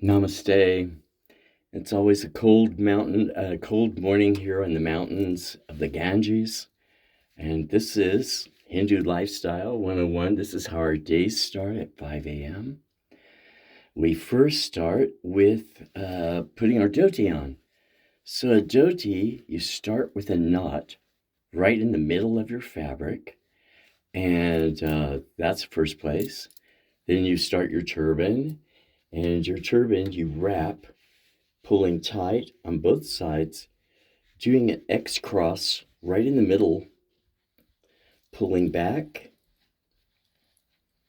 Namaste. It's always a cold morning here in the mountains of the Ganges. And this is Hindu Lifestyle 101. This is how our days start at 5 a.m. We first start with putting our dhoti on. So a dhoti, you start with a knot right in the middle of your fabric. And that's the first place. Then you start your turban. And your turban you wrap, pulling tight on both sides, doing an X cross right in the middle, pulling back,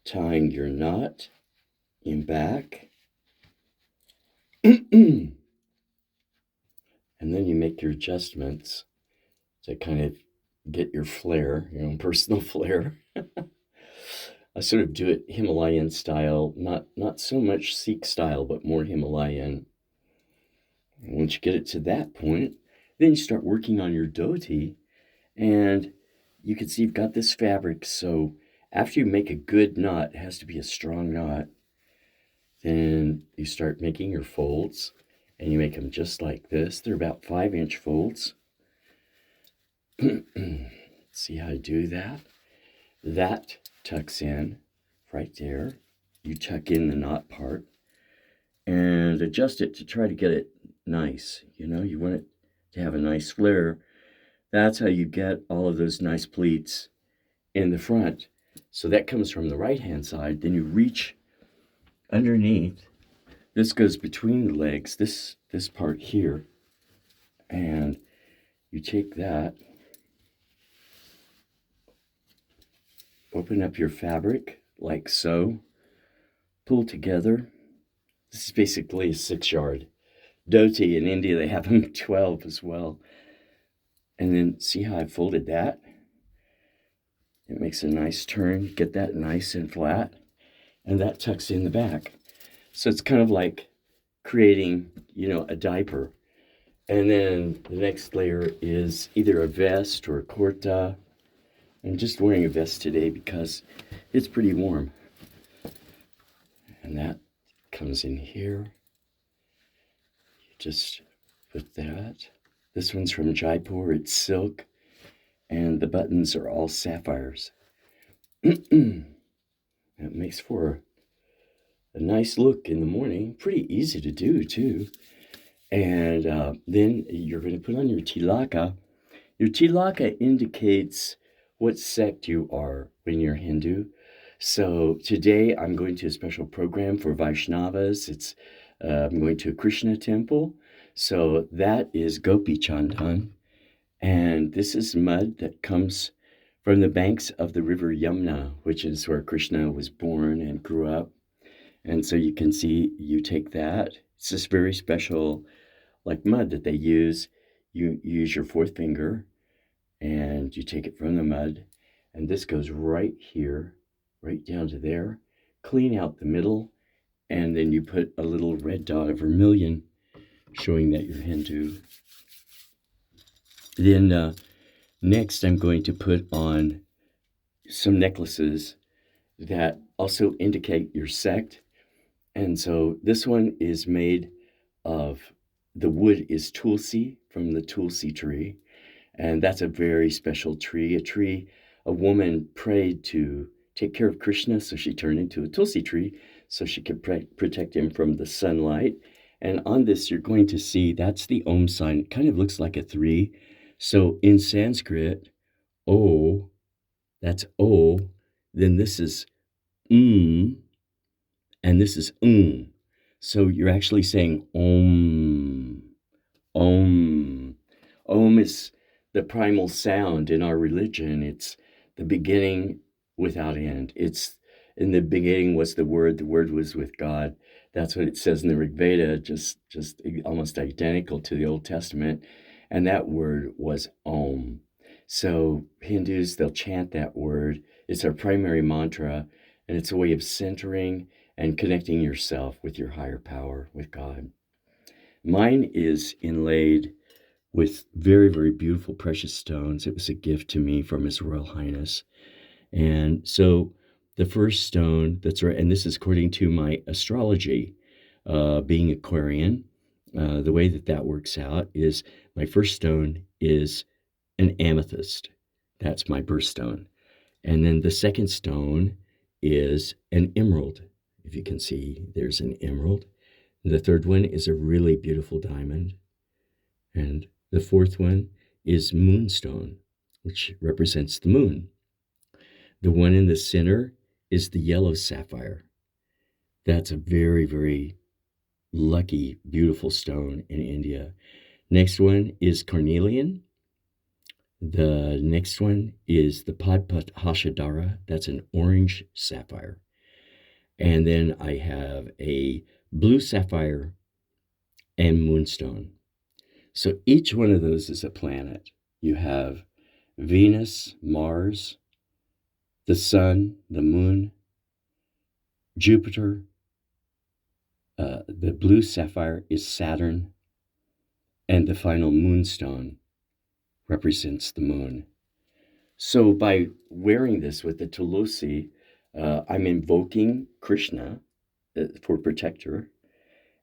tying your knot in back, and then you make your adjustments to kind of get your flair, your own personal flair. I sort of do it Himalayan style, not so much Sikh style, but more Himalayan. And once you get it to that point, then you start working on your dhoti, and you can see you've got this fabric. So after you make a good knot, it has to be a strong knot, then you start making your folds, and you make them just like this. They're about 5-inch folds. See how I do that? That tucks in right there. You tuck in the knot part and adjust it to try to get it nice. You want it to have a nice flare. That's how you get all of those nice pleats in the front. So that comes from the right-hand side. Then you reach underneath. This goes between the legs, this part here. And you take that, open up your fabric like so, pull together. This is basically a 6-yard dhoti. In India, they have them 12 as well. And then see how I folded that? It makes a nice turn, get that nice and flat, and that tucks in the back. So it's kind of like creating, a diaper. And then the next layer is either a vest or a kurta. I'm just wearing a vest today because it's pretty warm. And that comes in here. You just put that. This one's from Jaipur. It's silk, and the buttons are all sapphires. It makes for a nice look in the morning. Pretty easy to do, too. And then you're going to put on your tilaka. Your tilaka indicates what sect you are when you're Hindu. So today I'm going to a special program for Vaishnavas. I'm going to a Krishna temple. So that is Gopi Chandan. And this is mud that comes from the banks of the river Yamuna, which is where Krishna was born and grew up. And so you can see, you take that. It's this very special, like mud that they use. You use your fourth finger and you take it from the mud. And this goes right here, right down to there. Clean out the middle. And then you put a little red dot of vermilion, showing that you're Hindu. Then next I'm going to put on some necklaces that also indicate your sect. And so this one is made of, the wood is tulsi, from the tulsi tree. And that's a very special tree. A woman prayed to take care of Krishna, so she turned into a tulsi tree so she could protect him from the sunlight. And on this, you're going to see that's the Om sign. It kind of looks like a 3. So in Sanskrit, O, that's O. Then this is and this is So you're actually saying Om, Om. Om is the primal sound in our religion. It's the beginning without end. It's in the beginning was the word was with God. That's what it says in the Rig Veda, just almost identical to the Old Testament. And that word was Om. So Hindus, they'll chant that word. It's our primary mantra, and it's a way of centering and connecting yourself with your higher power, with God. Mine is inlaid with very, very beautiful precious stones. It was a gift to me from His Royal Highness. And so the first stone, that's right, and this is according to my astrology, being Aquarian, the way that that works out is my first stone is an amethyst. That's my birthstone. And then the second stone is an emerald. If you can see, there's an emerald. The third one is a really beautiful diamond. And the fourth one is moonstone, which represents the moon. The one in the center is the yellow sapphire. That's a very, very lucky, beautiful stone in India. Next one is carnelian. The next one is the Padpahashadara. That's an orange sapphire. And then I have a blue sapphire and moonstone. So each one of those is a planet. You have Venus, Mars, the sun, the moon, Jupiter. The blue sapphire is Saturn, and the final moonstone represents the moon. So by wearing this with the Tulsi, I'm invoking Krishna for protector,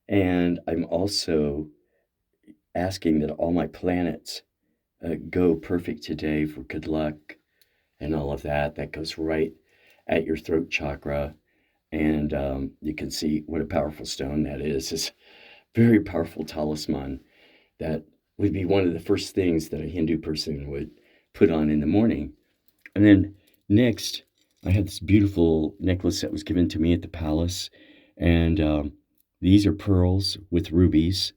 and I'm also asking that all my planets go perfect today for good luck and all of that. That goes right at your throat chakra, and you can see what a powerful stone that is. It's a very powerful talisman that would be one of the first things that a Hindu person would put on in the morning. And then next, I had this beautiful necklace that was given to me at the palace, and these are pearls with rubies.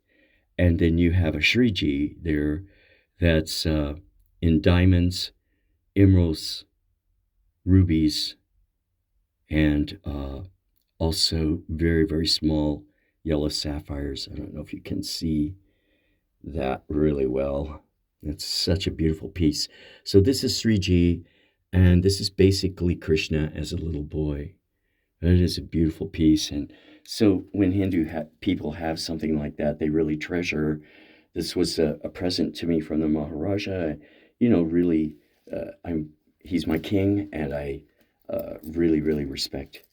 And then you have a Shriji there that's in diamonds, emeralds, rubies, and also very, very small yellow sapphires. I don't know if you can see that really well. It's such a beautiful piece. So this is Sriji, and this is basically Krishna as a little boy. It is a beautiful piece. And so when Hindu people have something like that, they really treasure. This was a present to me from the Maharaja. Really, he's my king, and I really, really respect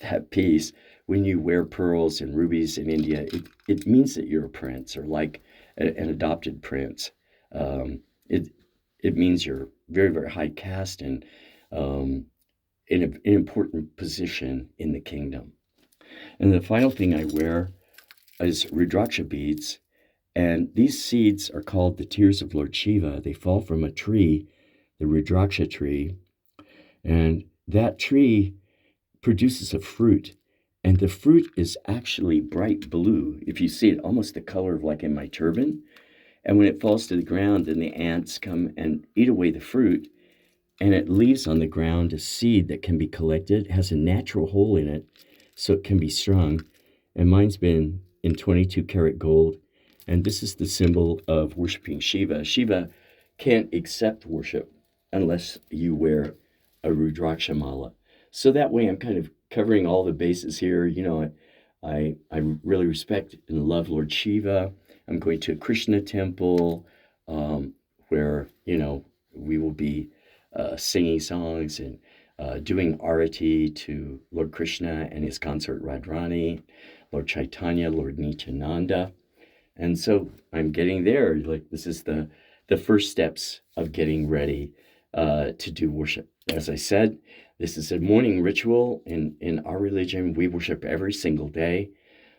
that piece. When you wear pearls and rubies in India, it means that you're a prince, or like an adopted prince. It means you're very, very high caste and in an important position in the kingdom. And the final thing I wear is Rudraksha beads. And these seeds are called the tears of Lord Shiva. They fall from a tree, the Rudraksha tree. And that tree produces a fruit. And the fruit is actually bright blue. If you see it, almost the color of like in my turban. And when it falls to the ground, then the ants come and eat away the fruit. And it leaves on the ground a seed that can be collected. It has a natural hole in it, so it can be strung. And mine's been in 22 karat gold. And this is the symbol of worshiping Shiva. Shiva can't accept worship unless you wear a Rudraksha mala. So that way I'm kind of covering all the bases here. I really respect and love Lord Shiva. I'm going to a Krishna temple where, we will be singing songs and doing arati to Lord Krishna and his consort Radharani, Lord Chaitanya, Lord Nityananda. And so I'm getting there. Like, this is the first steps of getting ready to do worship. As I said, this is a morning ritual. In our religion, we worship every single day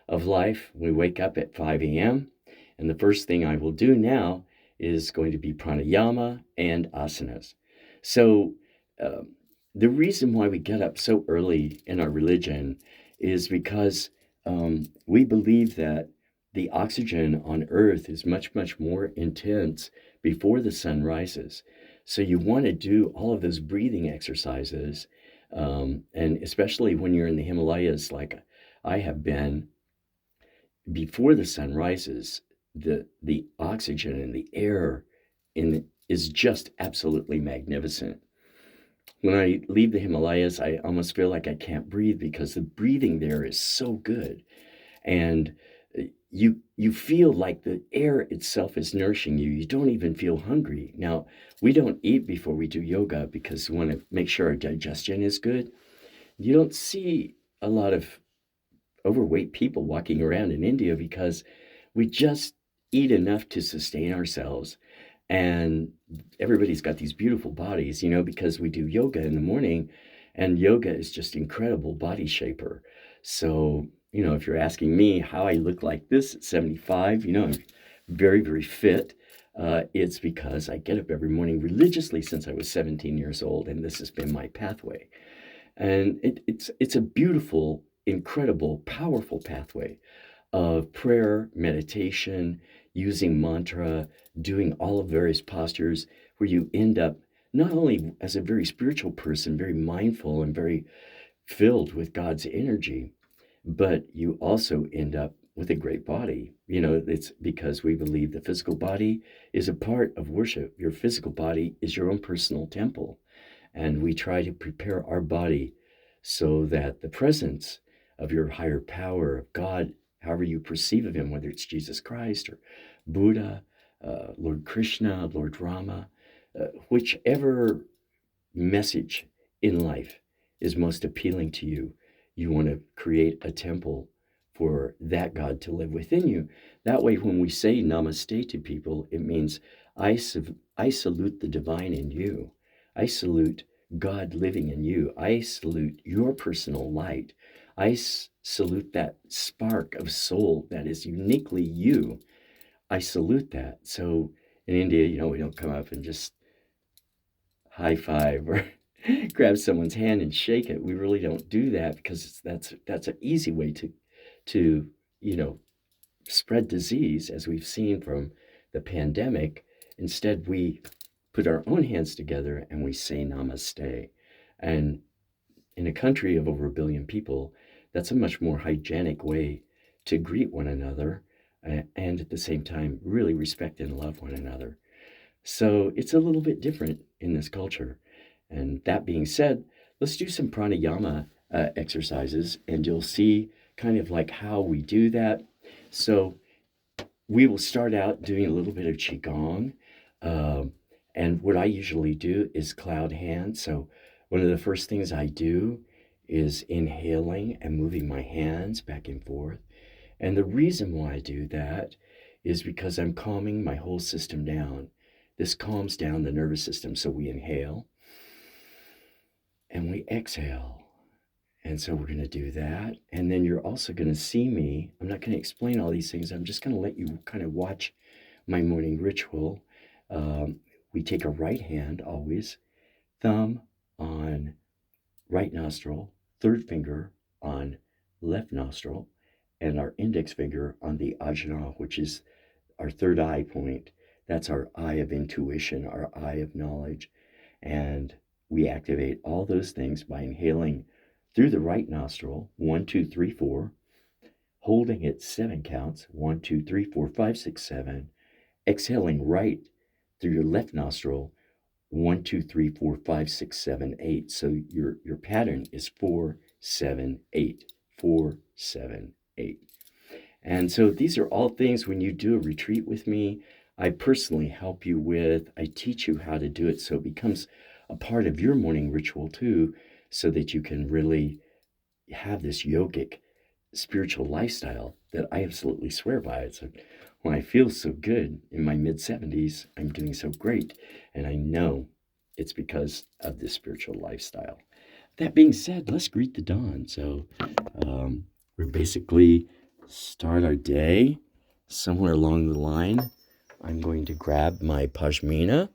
of life. We wake up at 5 a.m. And the first thing I will do now is going to be pranayama and asanas. So the reason why we get up so early in our religion is because we believe that the oxygen on Earth is much, much more intense before the sun rises. So you want to do all of those breathing exercises, and especially when you're in the Himalayas, like I have been, before the sun rises, the oxygen and the air is just absolutely magnificent. When I leave the Himalayas, I almost feel like I can't breathe because the breathing there is so good. And you feel like the air itself is nourishing you. You don't even feel hungry. Now, we don't eat before we do yoga because we want to make sure our digestion is good. You don't see a lot of overweight people walking around in India because we just eat enough to sustain ourselves. And everybody's got these beautiful bodies, you know, because we do yoga in the morning, and yoga is just incredible body shaper. So, you know, if you're asking me how I look like this at 75, you know, I'm very, very fit. It's because I get up every morning religiously since I was 17 years old, and this has been my pathway. And it's a beautiful, incredible, powerful pathway of prayer, meditation, using mantra, doing all of various postures where you end up not only as a very spiritual person, very mindful and very filled with God's energy, but you also end up with a great body. You know, it's because we believe the physical body is a part of worship. Your physical body is your own personal temple. And we try to prepare our body so that the presence of your higher power, of God, however you perceive of him, whether it's Jesus Christ or Buddha, Lord Krishna, Lord Rama, whichever message in life is most appealing to you, you want to create a temple for that God to live within you. That way, when we say namaste to people, it means I salute the divine in you. I salute God living in you. I salute your personal light. Salute that spark of soul that is uniquely you. I salute that. So in India, you know, we don't come up and just high five or grab someone's hand and shake it. We really don't do that because that's an easy way to you know, spread disease, as we've seen from the pandemic. Instead, we put our own hands together and we say namaste. And in a country of over 1 billion people, that's a much more hygienic way to greet one another, and at the same time really respect and love one another. So it's a little bit different in this culture. And that being said, let's do some pranayama exercises, and you'll see kind of like how we do that. So we will start out doing a little bit of qigong. Um, and what I usually do is cloud hand. So one of the first things I do is inhaling and moving my hands back and forth. And the reason why I do that is because I'm calming my whole system down. This calms down the nervous system. So we inhale and we exhale. And so we're going to do that. And then you're also going to see me. I'm not going to explain all these things. I'm just going to let you kind of watch my morning ritual. We take a right hand always, thumb on right nostril, third finger on left nostril, and our index finger on the ajna, which is our third eye point. That's our eye of intuition, our eye of knowledge. And we activate all those things by inhaling through the right nostril, 1, 2, 3, 4, holding it 7 counts, 1, 2, 3, 4, 5, 6, 7, exhaling right through your left nostril, 1, 2, 3, 4, 5, 6, 7, 8. So your pattern is 4, 7, 8, 4, 7, 8. And so these are all things when you do a retreat with me, I personally help you with. I teach you how to do it so it becomes a part of your morning ritual too, so that you can really have this yogic spiritual lifestyle that I absolutely swear by. It's like, when I feel so good in my mid 70s, I'm doing so great. And I know it's because of this spiritual lifestyle. That being said, let's greet the dawn. So we're basically start our day somewhere along the line. I'm going to grab my pashmina.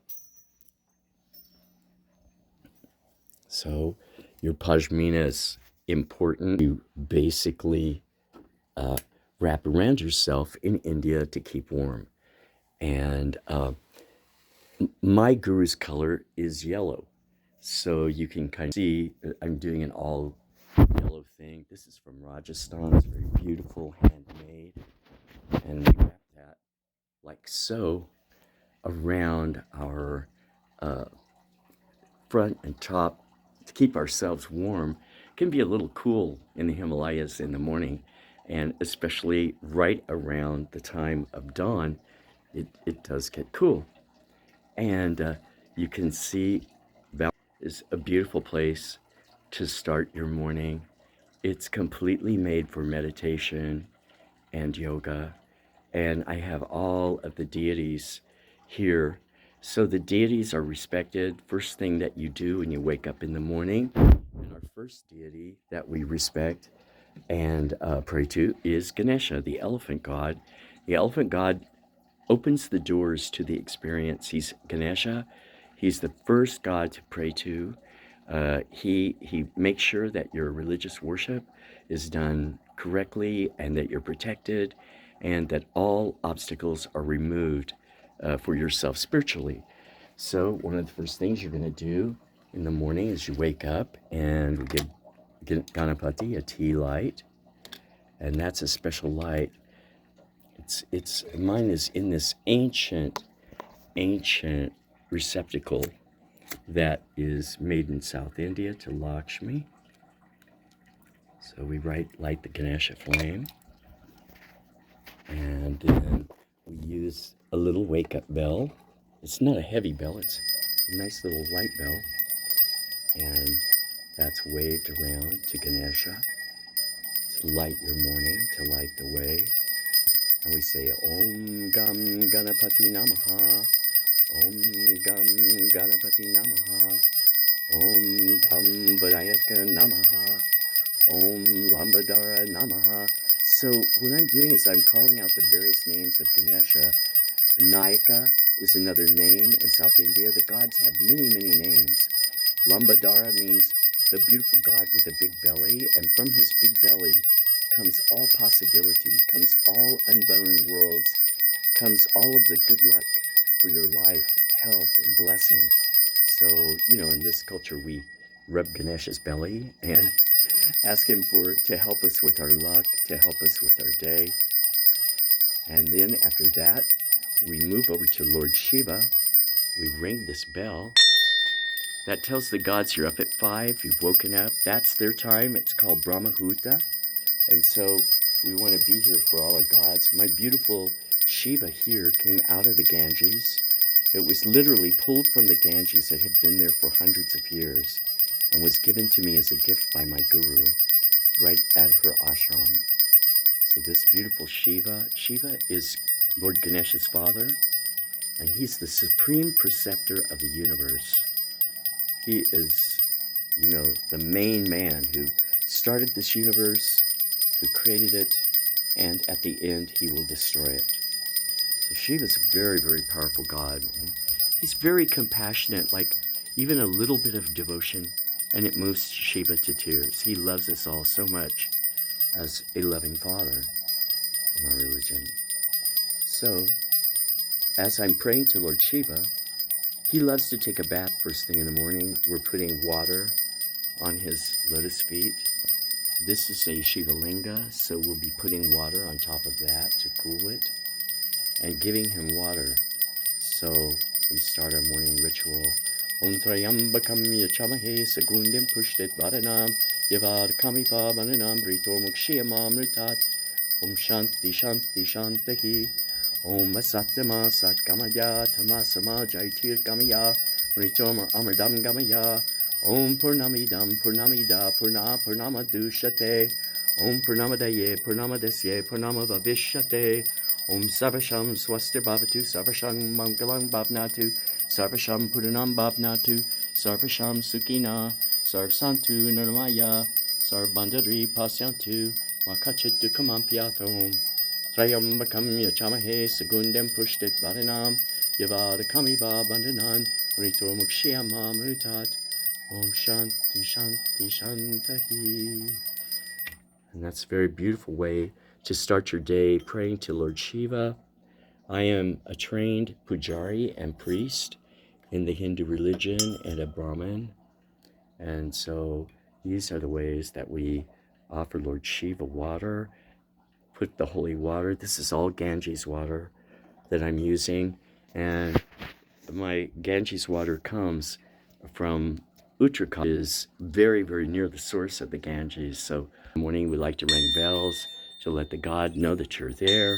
So your pashmina is important. You basically wrap around yourself in India to keep warm. And my guru's color is yellow. So you can kind of see I'm doing an all yellow thing. This is from Rajasthan. It's very beautiful, handmade. And we wrap that like so around our front and top to keep ourselves warm. It can be a little cool in the Himalayas in the morning, and especially right around the time of dawn, it does get cool. And you can see Val is a beautiful place to start your morning. It's completely made for meditation and yoga. And I have all of the deities here. So the deities are respected. First thing that you do when you wake up in the morning. And our first deity that we respect and pray to is Ganesha, the elephant god. The elephant god opens the doors to the experience. He's Ganesha. He's the first god to pray to. He makes sure that your religious worship is done correctly and that you're protected and that all obstacles are removed for yourself spiritually. So one of the first things you're going to do in the morning is you wake up and we give Ganapati a tea light, and that's a special light. Mine is in this ancient receptacle that is made in South India to Lakshmi. So we light the Ganesha flame, and then we use a little wake-up bell. It's not a heavy bell, it's a nice little light bell, and that's waved around to Ganesha to light your morning, to light the way. And we say, Om Gam Ganapati Namaha, Om Gam Ganapati Namaha, Om Gam Vinayaka Namaha, Om Lambadara Namaha. So what I'm doing is I'm calling out the various names of Ganesha. Vinayaka is another name in South India. The gods have many, many names. Lambadara means the beautiful god with a big belly, and from his big belly comes all possibility, comes all unborn worlds, comes all of the good luck for your life, health, and blessing. So, in this culture, we rub Ganesha's belly and ask him to help us with our luck, to help us with our day. And then after that, we move over to Lord Shiva. We ring this bell. That tells the gods you're up at 5, you've woken up. That's their time. It's called Brahmahuta. And so we want to be here for all our gods. My beautiful Shiva here came out of the Ganges. It was literally pulled from the Ganges that had been there for hundreds of years and was given to me as a gift by my guru right at her ashram. So this beautiful Shiva is Lord Ganesha's father, and he's the supreme preceptor of the universe. He is, the main man who started this universe, who created it, and at the end, he will destroy it. So Shiva's a very, very powerful god, and he's very compassionate, like even a little bit of devotion, and it moves Shiva to tears. He loves us all so much as a loving father in our religion. So, as I'm praying to Lord Shiva, he loves to take a bath first thing in the morning. We're putting water on his lotus feet. This is a Shiva Linga, so we'll be putting water on top of that to cool it and giving him water. So we start our morning ritual. Om Trayambakam Yachamahe Sagundim Pushtit Varanam Yavad Kamipa Vananam Britor Mukshiyamamritat Om Shanti Shanti Shantahi Om Asatama Satkamaya Tamasama Jaitir Kamaya Mritom Amardam Gamaya Om Purnamidam Purnamida Purna Purnama Dushate Om Purnamadaye Purnamadesye Purnama Vavishate Om Sarvasham Swastir Bhavatu Sarvasham Mangalam Bhavnatu Sarvasham Puranam Bhavnatu Sarvasham Sukina Sarvsantu Nirmaya Sarvbandari Pasyantu Makachit Dukamampiathom Trayambakam Yachamahe Sagundam Pushtit Varanam Yavadakamiva Bandanan Rito Mukshiyama Mrutat Om Shanti Shanti Shantahi. And that's a very beautiful way to start your day, praying to Lord Shiva. I am a trained pujari and priest in the Hindu religion and a Brahmin. And so these are the ways that we offer Lord Shiva water, put the holy water. This is all Ganges water that I'm using. And my Ganges water comes from Uttarakhand, is very, very near the source of the Ganges. So in the morning we like to ring bells to let the god know that you're there.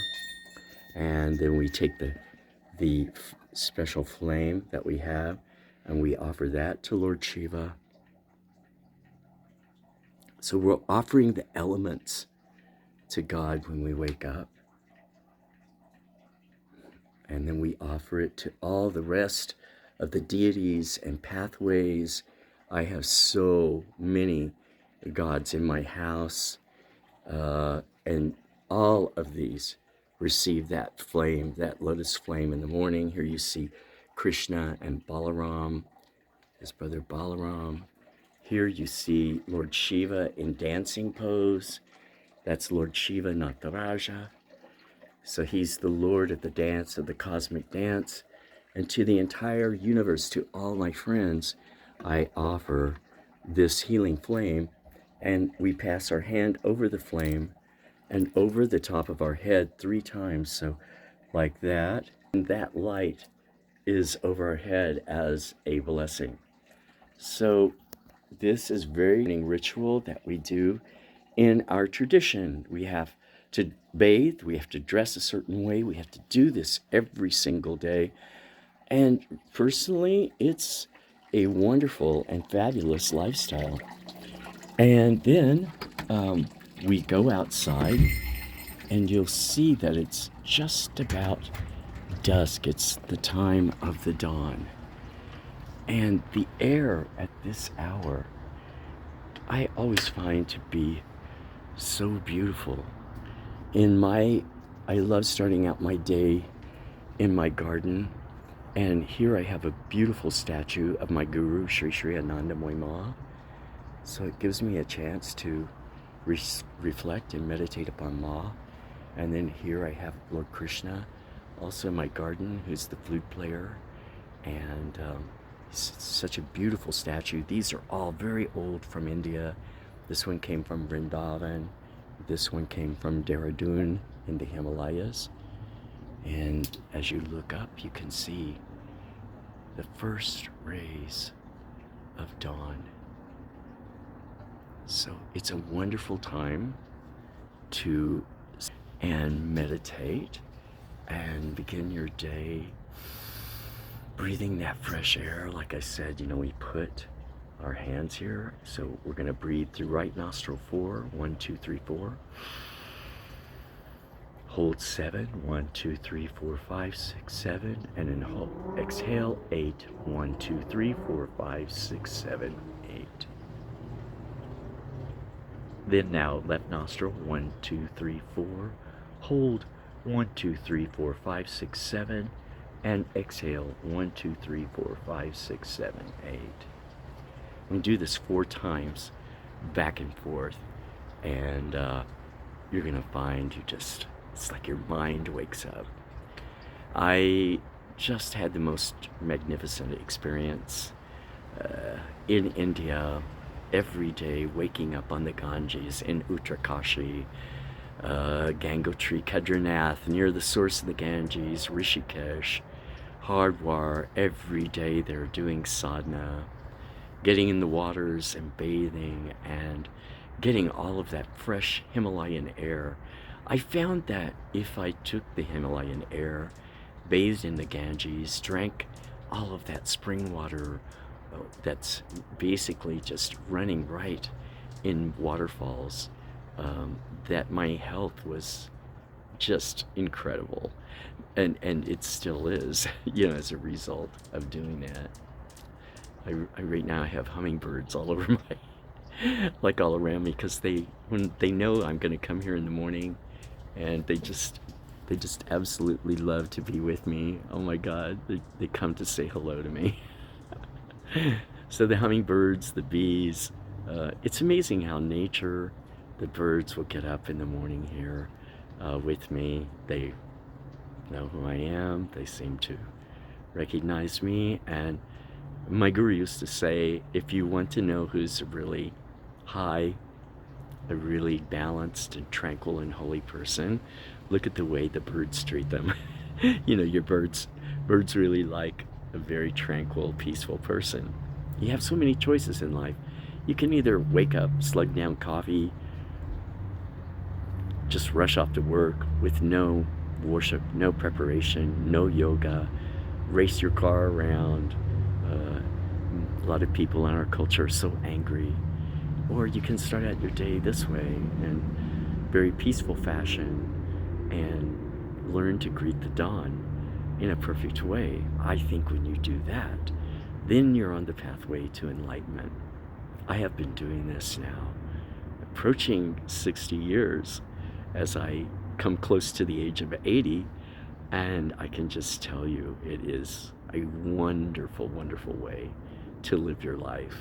And then we take the special flame that we have and we offer that to Lord Shiva. So we're offering the elements to God when we wake up. And then we offer it to all the rest of the deities and pathways. I have so many gods in my house, and all of these receive that flame, that lotus flame in the morning. Here you see Krishna and Balaram, his brother Balaram. Here you see Lord Shiva in dancing pose. That's Lord Shiva Nataraja. So he's the Lord of the dance, of the cosmic dance. And to the entire universe, to all my friends, I offer this healing flame. And we pass our hand over the flame and over the top of our head 3 times. So like that. And that light is over our head as a blessing. So this is very ritual that we do in our tradition. We have to bathe, we have to dress a certain way, we have to do this every single day. And personally, it's a wonderful and fabulous lifestyle. And then we go outside, and you'll see that it's just about dusk. It's the time of the dawn. And the air at this hour, I always find to be so beautiful. I love starting out my day in my garden, and here I have a beautiful statue of my guru, Sri Sri Anandamoy Ma. So it gives me a chance to reflect and meditate upon Ma. And then here I have Lord Krishna, also in my garden, who's the flute player. And it's such a beautiful statue. These are all very old, from India. This one came from Vrindavan. This one came from Dehradun in the Himalayas. And as you look up, you can see the first rays of dawn. So it's a wonderful time to meditate and begin your day breathing that fresh air. Like I said, we put our hands here. So we're going to breathe through right nostril 4, 1, 2, 3, 4. Hold 7, 1, 2, 3, 4, 5, 6, 7. And then exhale 8, 1, 2, 3, 4, 5, 6, 7, 8. Then now left nostril 1, 2, 3, 4. Hold 1, 2, 3, 4, 5, 6, 7. And exhale 1, 2, 3, 4, 5, 6, 7, 8. We do this 4 times, back and forth, and you're gonna find it's like your mind wakes up. I just had the most magnificent experience in India, every day waking up on the Ganges in Uttarkashi, Gangotri, Kedarnath, near the source of the Ganges, Rishikesh, Hardwar. Every day they're doing sadhana, getting in the waters and bathing and getting all of that fresh Himalayan air. I found that if I took the Himalayan air, bathed in the Ganges, drank all of that spring water that's basically just running right in waterfalls, that my health was just incredible. And it still is, as a result of doing that. I right now I have hummingbirds all over all around me, because when they know I'm going to come here in the morning, and they just absolutely love to be with me. Oh my God, they come to say hello to me. So the hummingbirds, the bees, it's amazing how nature, the birds will get up in the morning here with me. They know who I am. They seem to recognize me. And my guru used to say, if you want to know who's really high, a really balanced and tranquil and holy person, look at the way the birds treat them. Your birds really like a very tranquil, peaceful person. You have so many choices in life. You can either wake up, slug down coffee, just rush off to work with no worship, no preparation, no yoga, race your car around. A lot of people in our culture are so angry, Or you can start out your day this way in very peaceful fashion and learn to greet the dawn in a perfect way. I think when you do that, then you're on the pathway to enlightenment. I have been doing this now, approaching 60 years as I come close to the age of 80, and I can just tell you it is a wonderful, wonderful way to live your life.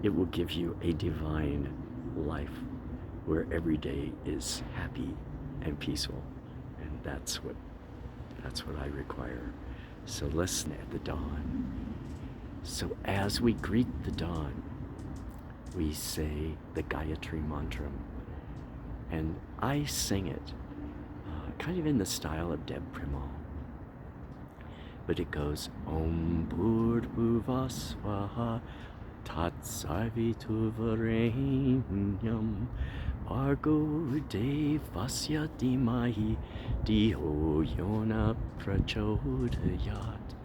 It will give you a divine life where every day is happy and peaceful, and that's what I require. So listen at the dawn. So as we greet the dawn, we say the Gayatri mantra, and I sing it kind of in the style of Deb Primal. But it goes Om Bhur Swaha Tat Sarvituvarenyam Bhargo Devasya Dhimahi Dhiyo Yona Prachodayat.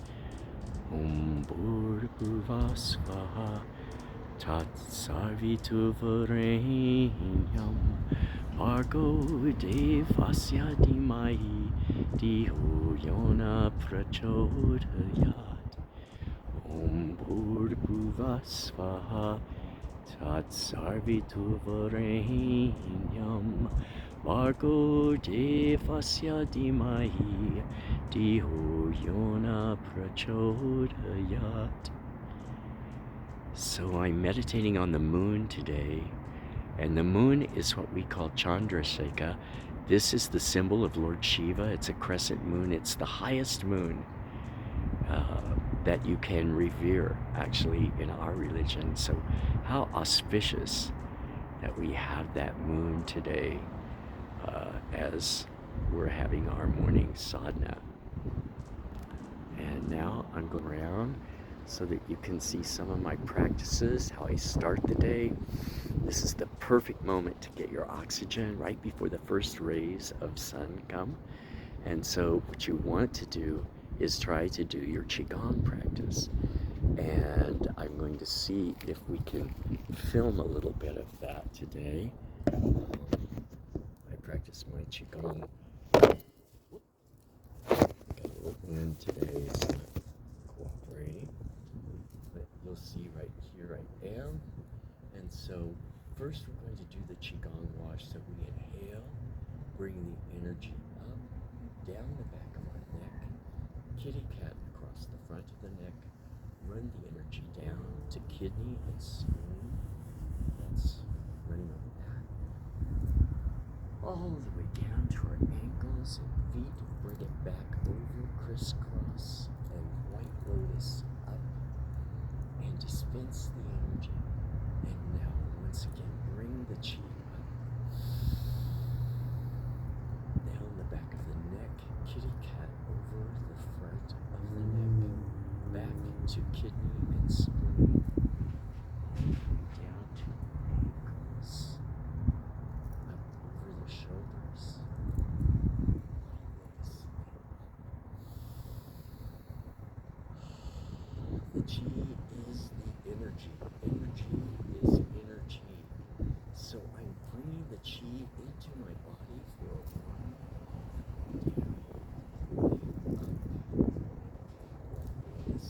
Om Bhur Swaha Tat Sarvituvarenyam Bhargo Devasya Dhimahi Dhiyo Yona Prachodayat. Om Bhurbhuva Svaha Tat Sarvituvarenyam Bhargo Devasya Dhimahi Dhiyo Yona Prachodayat. So I'm meditating on the moon today, and the moon is what we call Chandrasekhara. This is the symbol of Lord Shiva. It's a crescent moon. It's the highest moon that you can revere, actually, in our religion. So how auspicious that we have that moon today as we're having our morning sadhana. And now I'm going around so that you can see some of my practices, how I start the day. This is the perfect moment to get your oxygen right before the first rays of sun come. And so what you want to do is try to do your Qigong practice. And I'm going to see if we can film a little bit of that today. I practice my Qigong. Got a little wind today, it's not cooperating. But you'll see right here I am. And so first we're going to do the Qigong wash. So we inhale, bring the energy up, down the back of our neck, kitty cat across the front of the neck, run the energy down to kidney and spleen. That's running on that. All the way down to our ankles and feet. Bring it back over, crisscross, and white lotus up. And dispense the energy. And now, once again, bring the chi up. Down the back of the neck, kitty cat over the front of the neck, back to kidney and spleen, all the way down to ankles, up over the shoulders. The chi is the energy. Energy is energy. So I'm bringing the chi into my body for a while. Down, up, yes.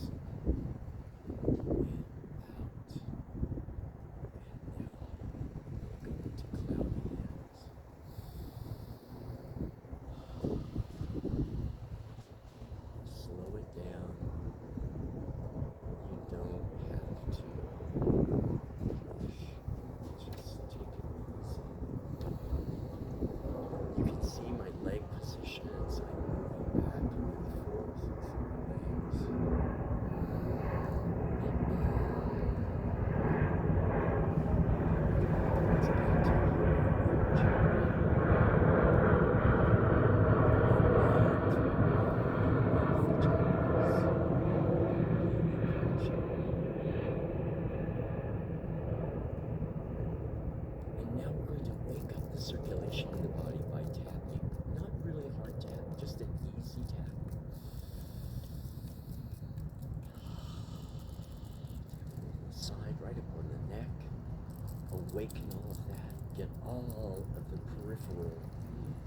awaken all of that, get all of the peripheral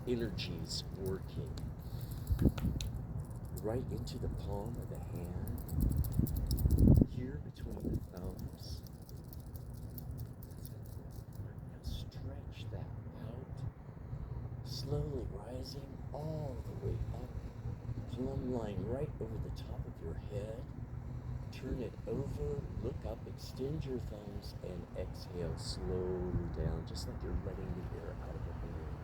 energies working right into the palm of the hand, here between the thumbs. Now stretch that out, slowly rising all the way up, plumb line right over the top of your head. Turn it over, look up, extend your thumbs, and exhale slowly down, just like you're letting the air out of the balloon.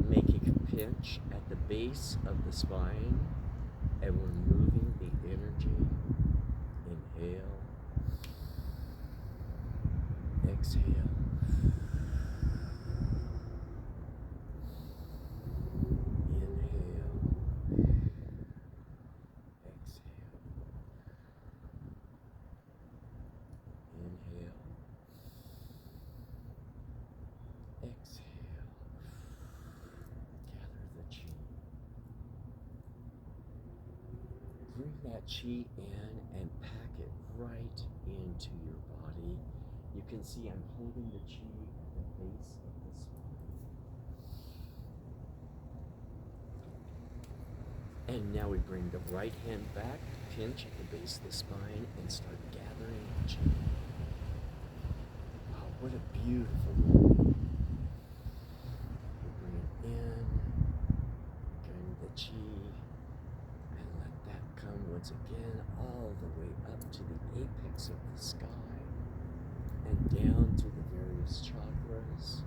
Making a pinch at the base of the spine, and we're moving the energy. Inhale. Exhale. Inhale. Exhale. Inhale. Exhale. Gather the chi. Bring that chi in and pack it right into your body. You can see I'm holding the chi at the base of the spine. And now we bring the right hand back, pinch at the base of the spine, and start gathering the chi. Wow, what a beautiful moment. We bring it in, getting the chi, and let that come once again all the way up to the apex of the sky. And down through the various chakras.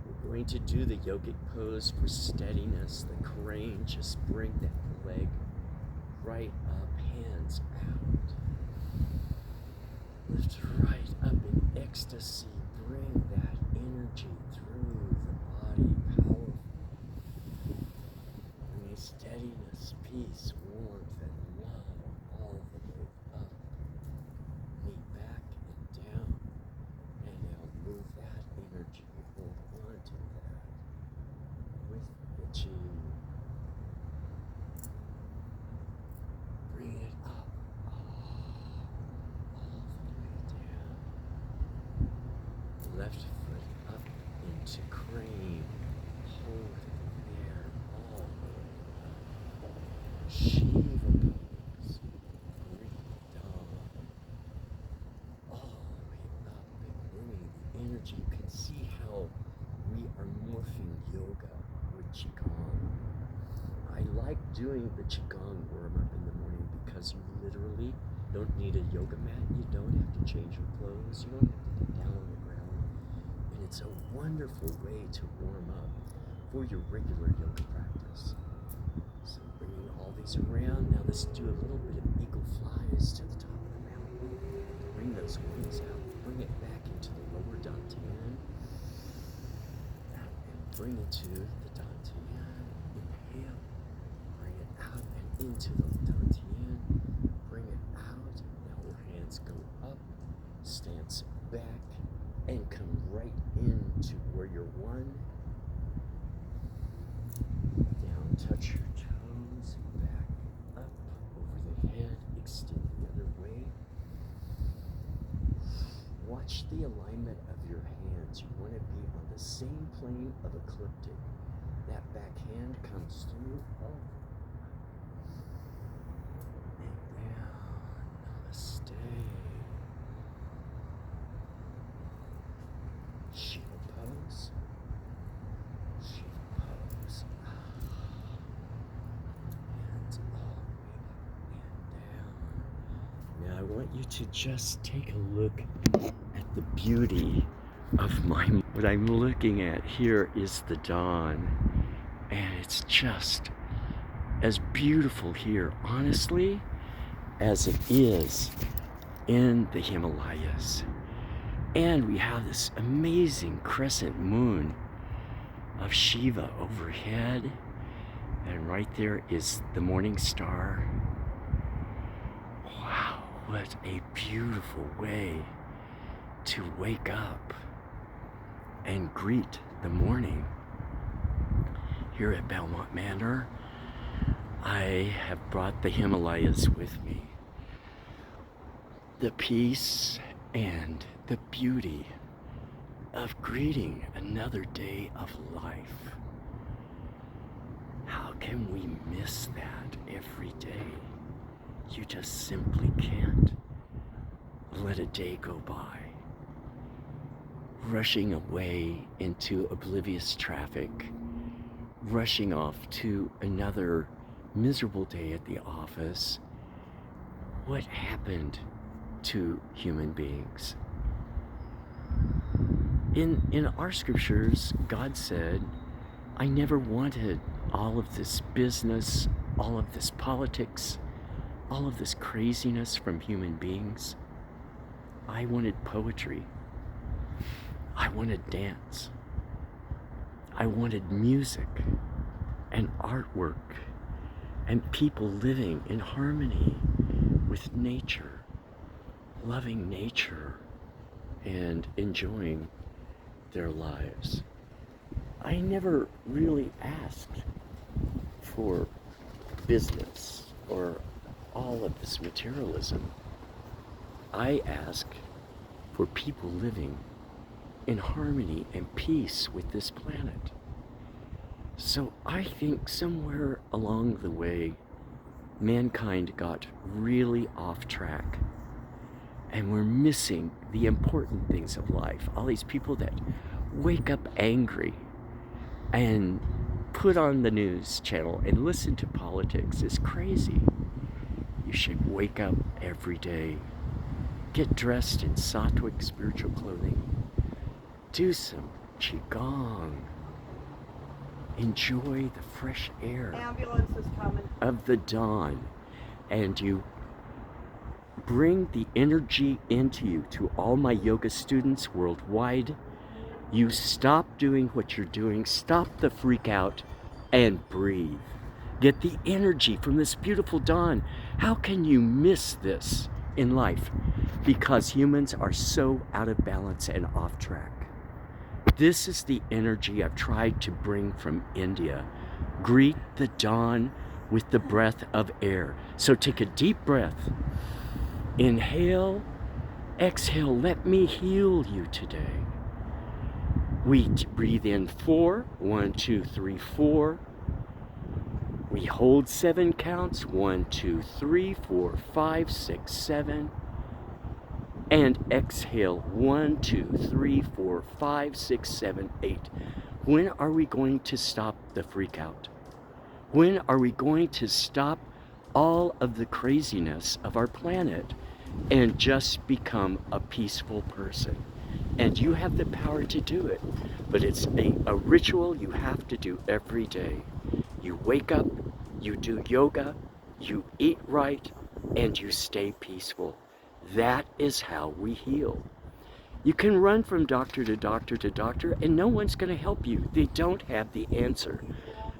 We're going to do the yogic pose for steadiness, the crane. Just bring that leg right up, hands out. Lift right up in ecstasy. Bring that energy through the body, powerful. Bring steadiness, peace, warmth, and love all the way up. Knee back and down, and now move that energy, hold on to that with the chi. Bring it up, all the way down. Left foot up into crane, hold it there, all the way up. Shiva pose, bring it down. All the way up and bringing the energy. You can see how we are morphing yoga with Qigong. I like doing the Qigong warm-up in the morning because you literally don't need a yoga mat. You don't have to change your clothes. You don't have to get down on the ground. And it's a wonderful way to warm up for your regular yoga practice. So bringing all these around. Now let's do a little bit of eagle flies to the top of the mountain. Bring those wings out, bring it back into the lower dantian, and bring it to the dantian. Inhale, bring it out and into the dantian, bring it out. Now our hands go up, stance back, and come right into where you're one. Down, touch your toes, back up, over the head, extend the other way. Watch the alignment of your hands. You want to be on the same plane of ecliptic. That back hand comes through, up, and down. Namaste. Shiva pose. Shiva pose. Hands all the way up and down. Now I want you to just take a look at the beauty of what I'm looking at here is the dawn, and it's just as beautiful here, honestly, as it is in the Himalayas. And we have this amazing crescent moon of Shiva overhead, and right there is the morning star. Wow, what a beautiful way to wake up and greet the morning. Here at Belmont Manor, I have brought the Himalayas with me. The peace and the beauty of greeting another day of life. How can we miss that every day? You just simply can't let a day go by. Rushing away into oblivious traffic, rushing off to another miserable day at the office. What happened to human beings? In our scriptures, God said, I never wanted all of this business, all of this politics, all of this craziness from human beings. I wanted poetry. I wanted dance. I wanted music and artwork and people living in harmony with nature, loving nature and enjoying their lives. I never really asked for business or all of this materialism. I ask for people living in harmony and peace with this planet. So I think somewhere along the way, mankind got really off track and we're missing the important things of life. All these people that wake up angry and put on the news channel and listen to politics is crazy. You should wake up every day, get dressed in sattvic spiritual clothing, do some qigong, enjoy the fresh air of the dawn, and you bring the energy into you. To all my yoga students worldwide, you stop doing what you're doing, stop the freak out, and breathe. Get the energy from this beautiful dawn. How can you miss this in life? Because humans are so out of balance and off track. This is the energy I've tried to bring from India. Greet the dawn with the breath of air. So take a deep breath. Inhale, exhale, let me heal you today. We breathe in 4, 1, 2, 3, 4. We hold 7 counts, 1, 2, 3, 4, 5, 6, 7. And exhale, 1, 2, 3, 4, 5, 6, 7, 8. When are we going to stop the freak out? When are we going to stop all of the craziness of our planet and just become a peaceful person? And you have the power to do it, but it's a ritual you have to do every day. You wake up, you do yoga, you eat right, and you stay peaceful. That is how we heal. You can run from doctor to doctor to doctor, and no one's going to help you. They don't have the answer.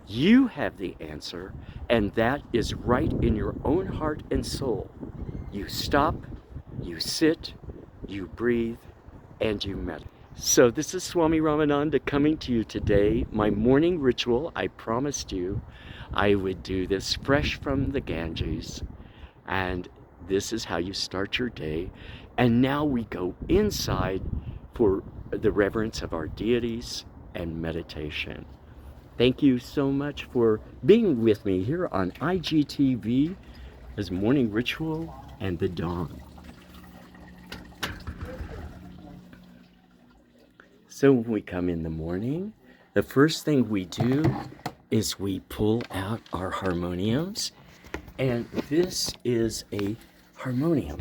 You have the answer, and that is right in your own heart and soul. You stop, you sit, you breathe, and you meditate. So this is Swami Ramananda coming to you today. My morning ritual, I promised you I would do this fresh from the Ganges. And this is how you start your day. And now we go inside for the reverence of our deities and meditation. Thank you so much for being with me here on IGTV as Morning Ritual and the Dawn. So when we come in the morning, the first thing we do is we pull out our harmoniums. And this is a harmonium.